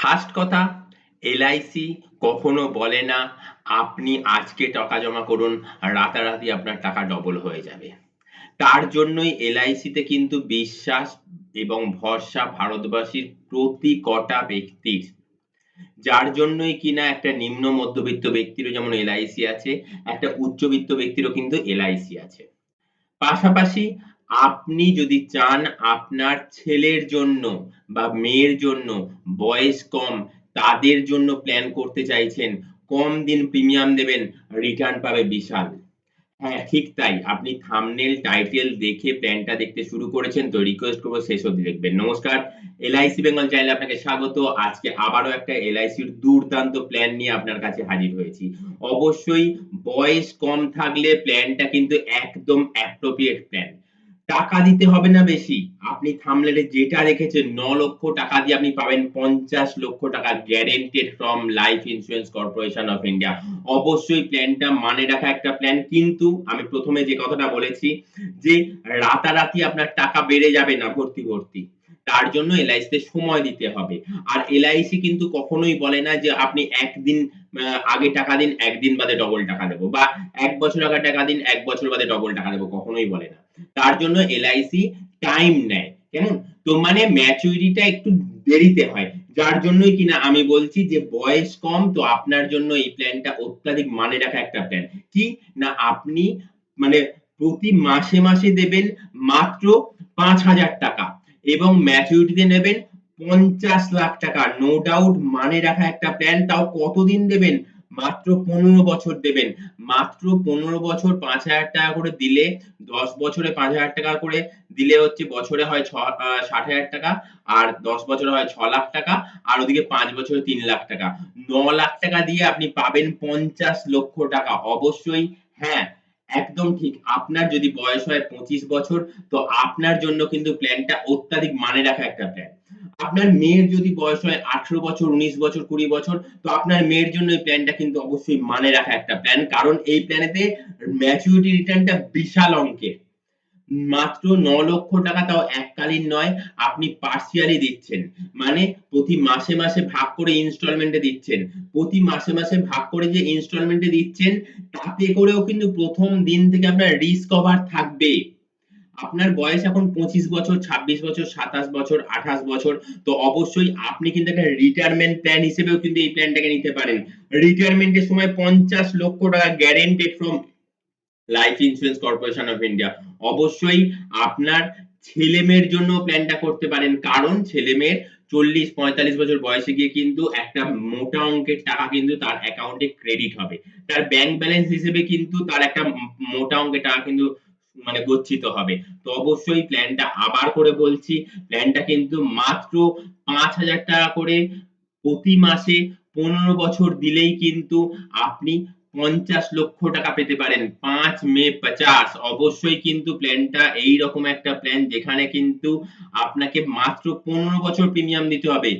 First কথা, LIC কখনো বলে না আপনি আজকে টাকা জমা করুন, রাতারাতি আপনার টাকা ডবল হয়ে যাবে। তার জন্যই এলআইসিতে কিন্তু বিশ্বাস এবং ভরসা ভারতবাসীর প্রতি কটা ব্যক্তির। যার জন্যই কিনা একটা নিম্ন মধ্যবিত্ত ব্যক্তিরও যেমন এলআইসি আছে, একটা উচ্চবিত্ত ব্যক্তিরও কিন্তু এলআইসি আছে। পাশাপাশি আপনি যদি চান আপনার ছেলের জন্য বা মেয়ের জন্য, বয়স কম তাদের জন্য প্ল্যান করতে চাইছেন, কম দিন প্রিমিয়াম দেবেন, রিটার্ন পাবে বিশাল। হ্যাঁ, ঠিক তাই। আপনি থাম্বনেল, টাইটেল দেখে প্ল্যানটা দেখতে শুরু করেছেন, তো রিকোয়েস্ট করব শেষ অবধি দেখবেন। নমস্কার, এলআইসি বেঙ্গল চ্যানেলে আপনাকে স্বাগত। আজকে আবারও একটা এলআইসির দুর্দান্ত প্ল্যান নিয়ে আপনার কাছে হাজির হয়েছি। অবশ্যই বয়স কম থাকলে প্ল্যানটা কিন্তু একদম অ্যাপ্রোপ্রিয়েট প্ল্যান। টাকা দিতে হবে না বেশি। আপনি থাম্বনেলে যেটা দেখেছেন ৯ লক্ষ টাকা দিয়ে আপনি পাবেন ৫০ লক্ষ টাকা guaranteed from life insurance corporation of India. অবশ্যই প্ল্যানটা মানে রাখা একটা প্ল্যান, কিন্তু আমি প্রথমে যে কথাটা বলেছি যে রাতারাতি আপনার টাকা বেড়ে যাবে না ভর্তি। তার জন্য এলআইসিতে সময় দিতে হবে। আর এলআইসি কিন্তু কখনোই বলে না যে আপনি একদিন আগে টাকা দিন, একদিন বাদে ডবল টাকা দেব, বা ১ বছর আগে টাকা দিন, ১ বছর বাদে ডবল টাকা দেব, কখনোই বলে না। তার জন্য এলআইসি টাইম নেয়। কেমন? তো মানে ম্যাচুরিটিটা একটু দেরিতে হয়। যার জন্যই কিনা আমি বলছি যে বয়স কম, তো আপনার জন্য এই প্ল্যানটা অত্যাধিক মানে রাখা একটা প্ল্যান। কি না, আপনি মানে প্রতি মাসে দেবেন মাত্র ৫,০০০ টাকা এবং ম্যাচুরিটিতে নেবেন ৫০ লাখ টাকা। নো ডাউট মানে রাখা একটা প্ল্যান। তাও কতদিন দেবেন? মাত্র ১৫ বছর দেবেন। মাত্র ১৫ বছর ৫,০০০ টাকা করে দিলে ১০ বছরে ৫,০০০ টাকা করে দিলে হচ্ছে বছরে হয় ৬০,০০০ টাকা, আর ১০ বছরে হয় ৬ লাখ টাকা, আর ওদিকে ৫ বছরে ৩ লাখ টাকা। ৯ লাখ টাকা দিয়ে আপনি পাবেন ৫০ লক্ষ টাকা। অবশ্যই হ্যাঁ, একদম ঠিক। আপনার যদি বয়স হয় ২৫ বছর, তো আপনার জন্য কিন্তু প্ল্যানটা অত্যাধিক মানে রাখা একটা প্ল্যান। আপনার মেয়ের যদি বয়স হয় ১৮ বছর, ১৯ বছর, ২০ বছর, তো আপনার মেয়ের জন্য এই প্ল্যানটা কিন্তু অবশ্যই মানে রাখা একটা প্ল্যান। কারণ এই প্ল্যানেতে ম্যাচুরিটি রিটার্নটা বিশাল অঙ্কের। মাত্র ৯ লক্ষ টাকা, তাও এককালীন নয়, আপনি পার্সিয়ালি দিচ্ছেন। মানে প্রতি মাসে ভাগ করে ইনস্টলমেন্টে দিচ্ছেন। প্রতি মাসে ভাগ করে যে ইনস্টলমেন্টে দিচ্ছেন, তাতে করেও কিন্তু ১ম দিন থেকে আপনার রিস্ক কভার থাকবে। আপনার বয়স এখন ২৫ বছর, ২৬ বছর, ২৭ বছর, ২৮ বছর, তো অবশ্যই আপনি কিন্তু একটা রিটায়ারমেন্ট প্ল্যান হিসেবেও কিন্তু এই প্ল্যানটাকে নিতে পারেন। রিটায়ারমেন্টের সময় ৫০ লক্ষ টাকা guaranteed from life insurance corporation of India. অবশ্যই আপনার ছেলে মেয়ের জন্য প্ল্যানটা করতে পারেন, কারণ ছেলে মেয়ের ৪০-৪৫ বছর বয়সে গিয়ে কিন্তু একটা মোটা অঙ্কের টাকা কিন্তু তার অ্যাকাউন্টে ক্রেডিট হবে। তার ব্যাংক ব্যালেন্স হিসেবে কিন্তু তার একটা মোটা অঙ্কের টাকা কিন্তু মানে গচ্ছিত হবে। তো অবশ্যই প্ল্যানটা আবার করে বলছি, প্ল্যানটা কিন্তু মাত্র ৫,০০০ টাকা করে প্রতি মাসে ১৫ বছর দিলেই কিন্তু আপনি ৫০ লক্ষ টাকা পেতে পারেন। ৫ মে ৫০। অবশ্যই কিন্তু প্ল্যানটা এইরকম একটা প্ল্যান যেখানে কিন্তু আপনাকে মাত্র ১৫ বছর প্রিমিয়াম দিতে হবে।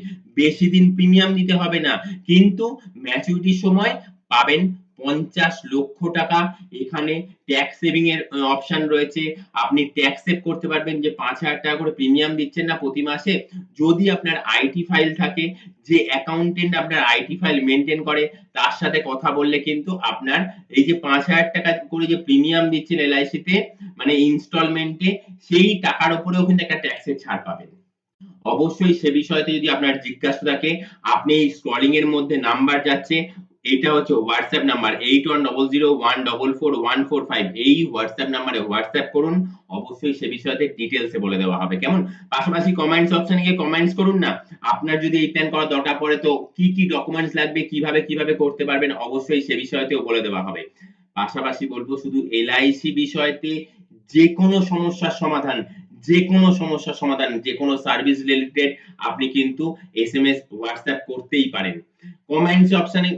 বেশি দিন প্রিমিয়াম দিতে হবে না। কিন্তু ম্যাচুরিটির সময় পাবেন ৫০ লক্ষ টাকা। এখানে ট্যাক্স সেভিং এর অপশন রয়েছে। আপনি ট্যাক্স সেভ করতে পারবেন যে ৫,০০০ টাকা করে প্রিমিয়াম দিচ্ছেন না প্রতি মাসে। যদি আপনার আইটি ফাইল থাকে, যে অ্যাকাউন্টেন্ট আপনার আইটি ফাইল মেইনটেইন করে, তার সাথে কথা বললে কিন্তু আপনার এই যে ৫,০০০ টাকা করে যে প্রিমিয়াম দিচ্ছেন এলআইসিতে, মানে ইনস্টলমেন্টে, সেই টাকার উপরেও কিন্তু একটা ট্যাক্সের ছাড় পাবেন। অবশ্যই সে বিষয়তে যদি আপনার জিজ্ঞাসা থাকে, আপনি এই স্ক্রলিং এর মধ্যে নাম্বার যাচ্ছে, এটা হচ্ছে হোয়াটসঅ্যাপ নাম্বার 8100144145। এই হোয়াটসঅ্যাপ নাম্বারে হোয়াটসঅ্যাপ করুন। অবশ্যই সে বিষয়তে ডিটেইলসে বলে দেওয়া হবে। কেমন? পাশাপাশি কমেন্টস অপশনে গিয়ে কমেন্টস করুন না। আপনার যদি এই প্ল্যান করার দরকার পড়ে, তো কি ডকুমেন্টস লাগবে, কিভাবে করতে পারবেন, অবশ্যই সে বিষয়তেও বলে দেওয়া হবে। পাশাপাশি বলবো, শুধু এলআইসি বিষয়তে যেকোনো সমস্যার সমাধান, যেকোনো সার্ভিস রিলেটেড আপনি কিন্তু এসএমএস, হোয়াটসঅ্যাপ করতেই পারেন। কমেন্টস অপশনে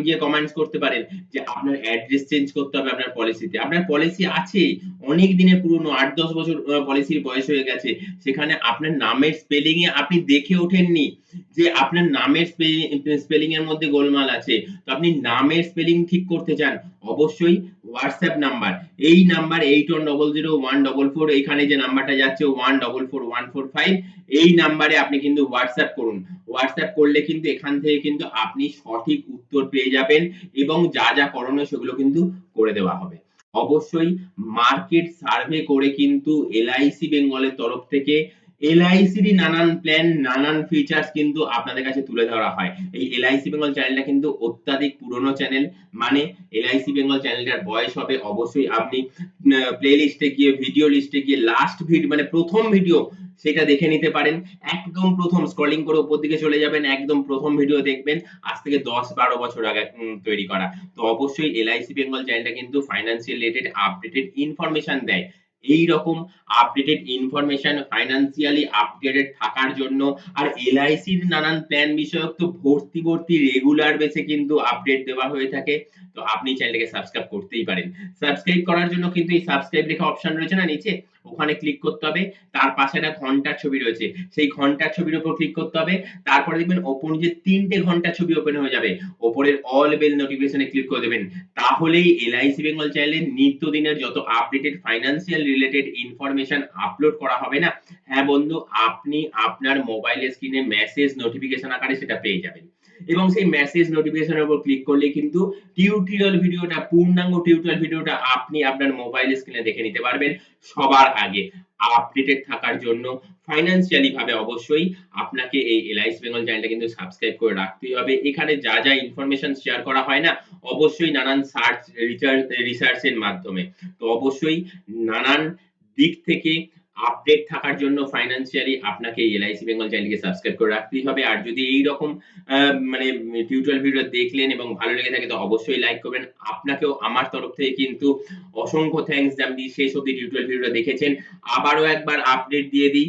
গিয়ে কমেন্টস করতে পারেন যে আপনার অ্যাড্রেস চেঞ্জ করতে হবে আপনার পলিসিতে। আপনার পলিসি আছে, অনেক দিনের পুরনো, ৮-১০ বছর পলিসির বয়স হয়ে গেছে। সেখানে আপনার নামের স্পেলিং এ আপনি দেখে ওঠেননি যে আপনার নামের স্পেলিং এর মধ্যে গোলমাল আছে। তো আপনি নামের স্পেলিং ঠিক করতে চান, অবশ্যই হোয়াটসঅ্যাপ নাম্বার, এই নাম্বার 8100144144, এখানে যে নাম্বারটা যাচ্ছে 144145, এই নাম্বারে আপনি কিন্তু হোয়াটসঅ্যাপ করুন। WhatsApp করলে কিন্তু এখান থেকে কিন্তু আপনি সঠিক উত্তর পেয়ে যাবেন এবং যা করণীয় সেগুলো কিন্তু করে দেওয়া হবে। অবশ্যই মার্কেট সার্ভে করে কিন্তু LIC বেঙ্গলের তরফ থেকে LIC-রই নানান প্ল্যান, নানান ফিচার্স কিন্তু আপনাদের কাছে তুলে ধরা হয়। এই LIC বেঙ্গল চ্যানেলটা কিন্তু অত্যাধিক পুরনো চ্যানেল। মানে LIC বেঙ্গল চ্যানেলটার বয়স হবে অবশ্যই আপনি প্লে লিস্টে গিয়ে, ভিডিও লিস্টে গিয়ে লাস্ট মানে ১ম ভিডিও সেটা দেখে নিতে পারেন। একদম ১ম স্ক্রলিং করে উপর দিকে চলে যাবেন, একদম ১ম ভিডিও দেখবেন। আজ থেকে ১০-১২ বছর আগে তৈরি করা। তো অবশ্যই LIC বেঙ্গল চ্যানেলটা কিন্তু ফাইন্যান্সিয়াল রিলেটেড আপডেটেড ইনফরমেশন দেয়। এইরকম আপডেটেড ইনফরমেশন ফাইন্যান্সিয়ালি আপডেটেড থাকার জন্য আর LIC-র নানান প্ল্যান বিষয়ক তো ভর্তি রেগুলার বেসে কিন্তু আপডেট দেওয়া হয়ে থাকে। তো আপনি চ্যানেলটাকে সাবস্ক্রাইব করতেই পারেন। সাবস্ক্রাইব করার জন্য কিন্তু এই সাবস্ক্রাইব লেখা অপশন রয়েছে না নিচে? ওখানে ক্লিক করতে হবে। তার পাশে একটা ঘন্টার ছবি রয়েছে। সেই ঘন্টার ছবির উপর ক্লিক করতে হবে। তারপরে দেখবেন ওপর নিচে ৩ টে ঘন্টার ছবি ওপেন হয়ে যাবে। ওপরের অল বেল নোটিফিকেশন এ ক্লিক করে দেবেন। তাহলেই LIC বেঙ্গল চ্যানেলে নিত্যদিনের যত updated financial related information upload করা হবে না, হ্যাঁ বন্ধু, আপনি আপনার মোবাইলের স্ক্রিনে মেসেজ নোটিফিকেশন আকারে সেটা পেয়ে যাবেন। এবং সেই মেসেজ নোটিফিকেশনের উপর ক্লিক করলে কিন্তু টিউটোরিয়াল ভিডিওটা, পূর্ণাঙ্গ টিউটোরিয়াল ভিডিওটা আপনি আপনার মোবাইল স্ক্রিনে দেখে নিতে পারবেন সবার আগে। আপডেটেড থাকার জন্য ফাইন্যান্সিয়ালি ভাবে অবশ্যই আপনাকে এই LIC বেঙ্গল চ্যানেলটা কিন্তু সাবস্ক্রাইব করে রাখতেই হবে। এখানে যা ইনফরমেশন শেয়ার করা হয় না, অবশ্যই নানান সার্চ রিসার্চ এর মাধ্যমে। তো অবশ্যই নানান দিক থেকে আপডেট থাকার জন্য ফাইন্যান্সিয়ালি আপনাকে এই LIC বেঙ্গল চ্যানেলটিকে সাবস্ক্রাইব করে রাখতেই হবে। আর যদি এইরকম মানে টিউটোরিয়াল ভিডিও দেখলেন এবং ভালো লেগে থাকে তো অবশ্যই লাইক করবেন। আপনাকেও আমার তরফ থেকে কিন্তু অসংখ্য থ্যাংকস যে আপনি শেষ অবধি টিউটোরিয়াল ভিডিওটা দেখেছেন। আবারও একবার আপডেট দিয়ে দিই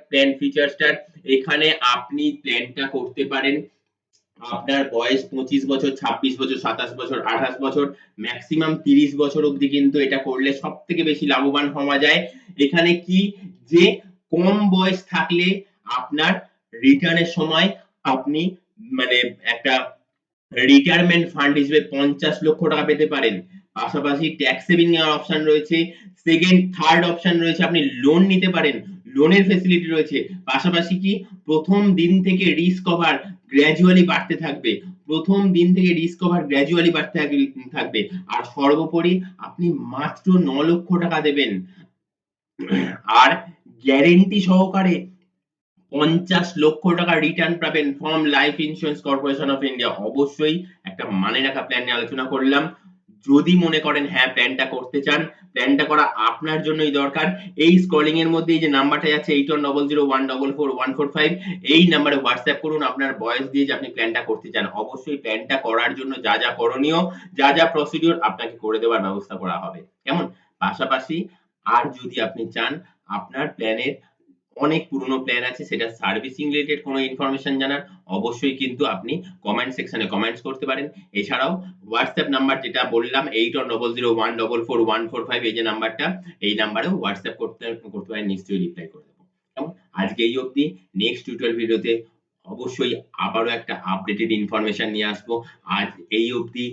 প্ল্যান ফিচার্সটার। এখানে আপনি প্ল্যানটা করতে পারেন আপনার বয়স ২৫ বছর, ২৬ বছর, ২৭ বছর, ২৮ বছর, মেক্সিমাম ৩০ বছর অবধি কিন্তু এটা করলে সবথেকে বেশি লাভবান হওয়া যায়। এখানে কি যে কম বয়স থাকলে আপনার রিটার্নের সময় আপনি মানে একটা রিটায়ারমেন্ট ফান্ড হিসেবে ৫০ লক্ষ টাকা পেতে পারেন। পাশাপাশি ট্যাক্স সেভিং এর অপশন রয়েছে। থার্ড অপশন রয়েছে আপনি লোন নিতে পারেন। লোনের ফেসিলিটি রয়েছে। পাশাপাশি কি ১ম দিন থেকে রিস্ক কভার গ্র্যাজুয়ালি বাড়তে থাকবে। ১ম দিন থেকে রিস্ক কভার গ্র্যাজুয়ালি বাড়তে থাকবে। আর সর্বোপরি আপনি মাত্র ৯ লক্ষ টাকা দেবেন। আর গ্যারান্টি সহকারে ৫০ লক্ষ টাকা রিটার্ন পাবেন from life insurance corporation of India. অবশ্যই একটা মানে রাখা প্ল্যান নিয়ে আলোচনা করলাম। যদি মনে করেন হ্যাঁ প্ল্যানটা করতে চান, প্ল্যানটা করা আপনার জন্যই দরকার। এই স্ক্রলিং এর মধ্যে এই যে নাম্বারটা যাচ্ছে 8100144145 এই নাম্বারে হোয়াটসঅ্যাপ করুন আপনার বয়স দিয়ে যে আপনি প্ল্যানটা করতে চান। অবশ্যই প্ল্যানটা করার জন্য যা করণীয়, যা প্রসিডিউর আপনাকে করে দেওয়ার ব্যবস্থা করা হবে। কেমন? পাশাপাশি আর যদি আপনি চান আপনার প্ল্যানের অনেক পুরনো প্ল্যান আছে সেটা সার্ভিসিং রিলেটেড কোনো ইনফরমেশন জানার অবশ্যই কিন্তু আপনি কমেন্ট সেকশনে কমেন্টস করতে পারেন। এছাড়াও হোয়াটসঅ্যাপ নাম্বার যেটা বললাম 8100144145 এই যে নাম্বারটা, এই নাম্বারেও হোয়াটসঅ্যাপ করতে পারেন, নিশ্চয়ই রিপ্লাই করে দেব। কেমন? আজকে এই অবধি। নেক্সট টিউটোরিয়াল ভিডিওতে অবশ্যই আবারও একটা আপডেটেড ইনফরমেশন নিয়ে আসবো। আজ এই অবধি।